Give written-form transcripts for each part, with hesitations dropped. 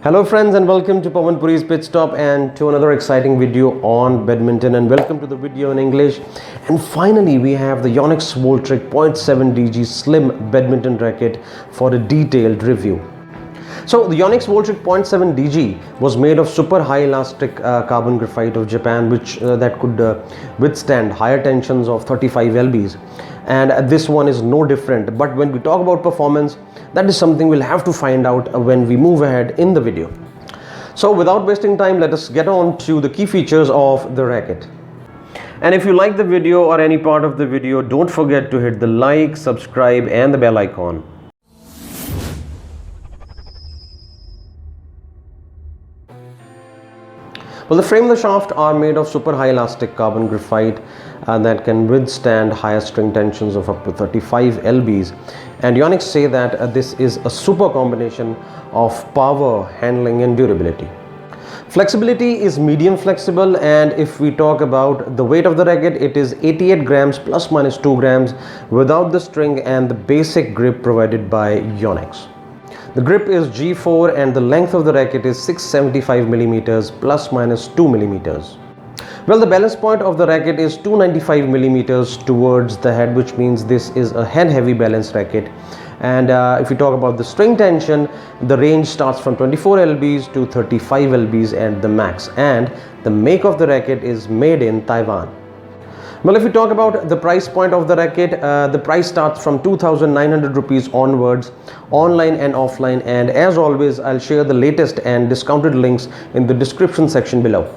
Hello friends, and welcome to Pavan Puri's Pit Stop and to another exciting video on badminton, and welcome to the video in English. And finally we have the Yonex VOLTRIC 0.7DG slim badminton racket for a detailed review. So the Yonex VOLTRIC 0.7DG was made of super high elastic carbon graphite of Japan, which that could withstand higher tensions of 35 lbs, and this one is no different. But when we talk about performance, that is something we'll have to find out when we move ahead in the video. So without wasting time, let us get on to the key features of the racket. And if you like the video or any part of the video, don't forget to hit the like, subscribe and the bell icon. Well, the frame and the shaft are made of super high elastic carbon graphite that can withstand higher string tensions of up to 35 lbs. And Yonex say that this is a super combination of power, handling and durability. Flexibility is medium flexible, and if we talk about the weight of the racket, it is 88 grams plus minus 2 grams without the string and the basic grip provided by Yonex. The grip is G4 and the length of the racket is 675 millimeters plus minus 2 millimeters. Well, the balance point of the racket is 295 millimeters towards the head, which means this is a head heavy balance racket. And if we talk about the string tension, the range starts from 24 lbs to 35 lbs at the max, and the make of the racket is made in Taiwan. Well, if we talk about the price point of the racket, the price starts from 2,900 rupees onwards, online and offline, and as always I'll share the latest and discounted links in the description section below.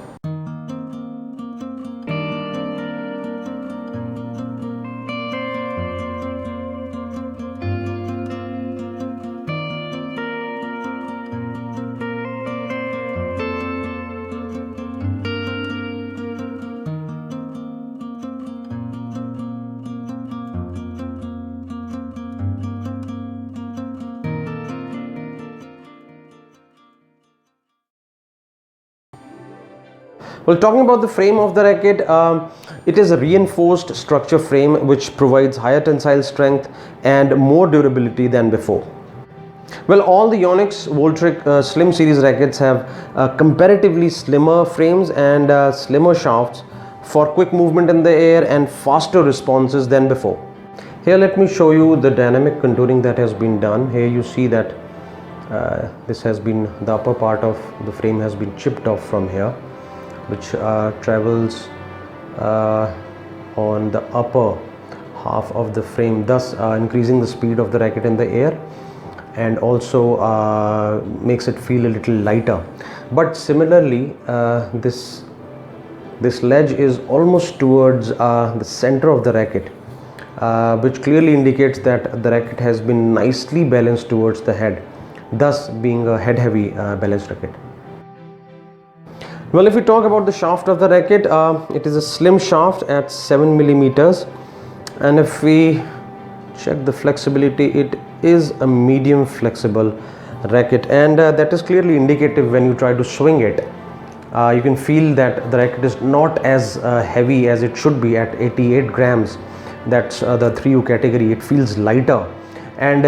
Well, talking about the frame of the racket, it is a reinforced structure frame which provides higher tensile strength and more durability than before. Well, all the Yonex VOLTRIC Slim series rackets have comparatively slimmer frames and slimmer shafts for quick movement in the air and faster responses than before. Here let me show you the dynamic contouring that has been done. Here you see that this has been, the upper part of the frame has been chipped off from here, which travels on the upper half of the frame, thus increasing the speed of the racket in the air, and also makes it feel a little lighter. But similarly, this ledge is almost towards the center of the racket, which clearly indicates that the racket has been nicely balanced towards the head, thus being a head heavy balanced racket. Well, if we talk about the shaft of the racket, it is a slim shaft at 7 millimeters, and if we check the flexibility, it is a medium flexible racket, and that is clearly indicative when you try to swing it. You can feel that the racket is not as heavy as it should be at 88 grams. That's the 3U category. It feels lighter. And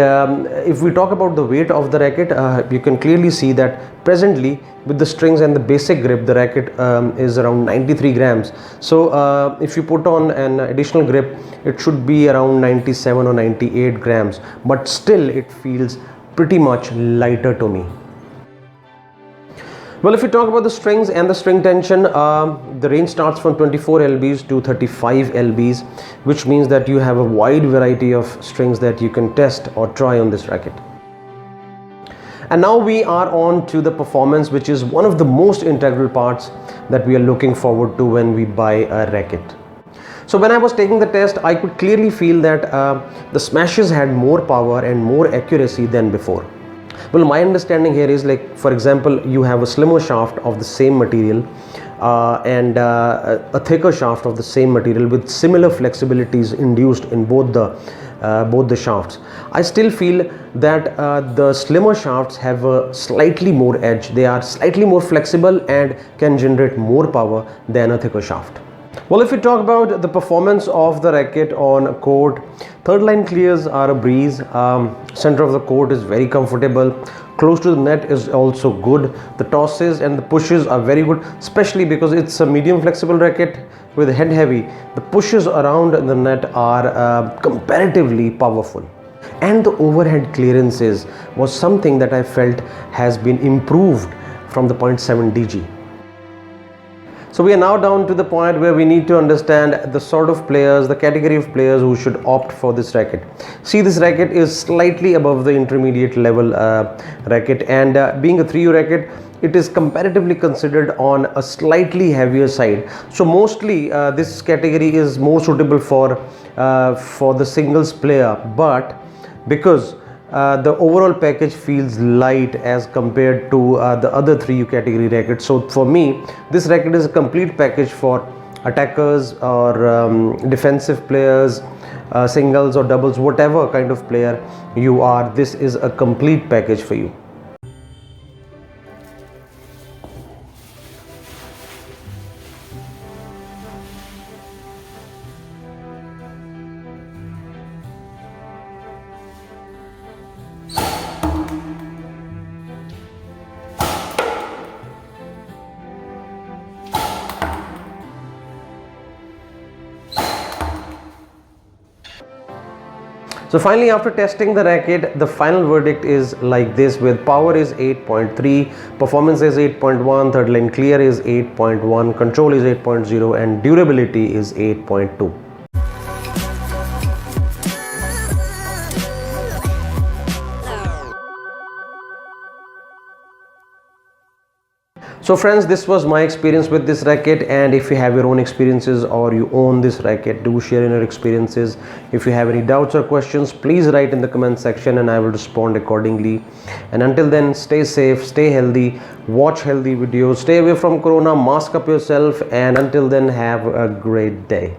if we talk about the weight of the racket, you can clearly see that presently with the strings and the basic grip, the racket is around 93 grams. So if you put on an additional grip, it should be around 97 or 98 grams, but still it feels pretty much lighter to me. Well, if we talk about the strings and the string tension, the range starts from 24 lbs to 35 lbs, which means that you have a wide variety of strings that you can test or try on this racket. And now we are on to the performance, which is one of the most integral parts that we are looking forward to when we buy a racket. So when I was taking the test, I could clearly feel that the smashes had more power and more accuracy than before. Well, my understanding here is, like, for example, you have a slimmer shaft of the same material and a thicker shaft of the same material with similar flexibilities induced in both the shafts. I still feel that the slimmer shafts have a slightly more edge. They are slightly more flexible and can generate more power than a thicker shaft. Well, if we talk about the performance of the racket on court, third line clears are a breeze. Center of the court is very comfortable. close to the net is also good. The tosses and the pushes are very good, especially because it's a medium flexible racket with head heavy. The pushes around the net are comparatively powerful. And the overhead clearances was something that I felt has been improved from the 0.7DG. So we are now down to the point where we need to understand the sort of players, the category of players who should opt for this racket. See, this racket is slightly above the intermediate level racket, and being a 3U racket, it is comparatively considered on a slightly heavier side. So mostly this category is more suitable for the singles player, but because the overall package feels light as compared to the other 3U category rackets. So for me, this racket is a complete package for attackers or defensive players, singles or doubles, whatever kind of player you are. This is a complete package for you. So finally, after testing the racket, the final verdict is like this, with power is 8.3, performance is 8.1, third line clear is 8.1, control is 8.0, and durability is 8.2. So friends, this was my experience with this racket, and if you have your own experiences or you own this racket, do share in your experiences. If you have any doubts or questions, please write in the comment section and I will respond accordingly. And until then, stay safe, stay healthy, watch healthy videos, stay away from corona, mask up yourself, and until then, have a great day.